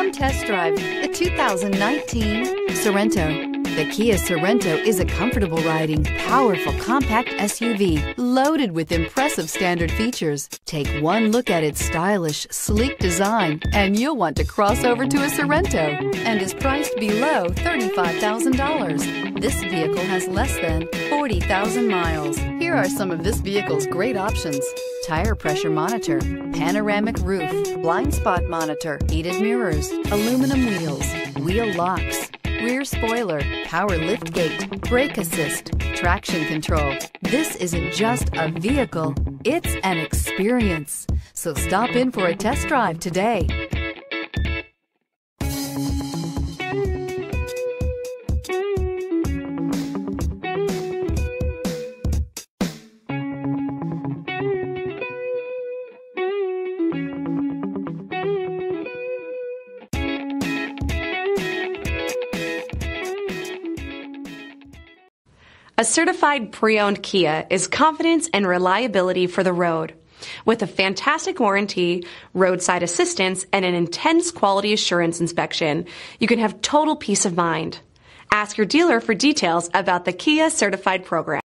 Come test drive the 2019 Sorento. The Kia Sorento is a comfortable riding, powerful compact SUV loaded with impressive standard features. Take one look at its stylish, sleek design and you'll want to cross over to a Sorento, and is priced below $35,000. This vehicle has less than 40,000 miles. Here are some of this vehicle's great options: tire pressure monitor, panoramic roof, blind spot monitor, heated mirrors, aluminum wheels, wheel locks, rear spoiler, power liftgate, brake assist, traction control. This isn't just a vehicle, it's an experience. So stop in for a test drive today. A certified pre-owned Kia is confidence and reliability for the road. With a fantastic warranty, roadside assistance, and an intense quality assurance inspection, you can have total peace of mind. Ask your dealer for details about the Kia Certified program.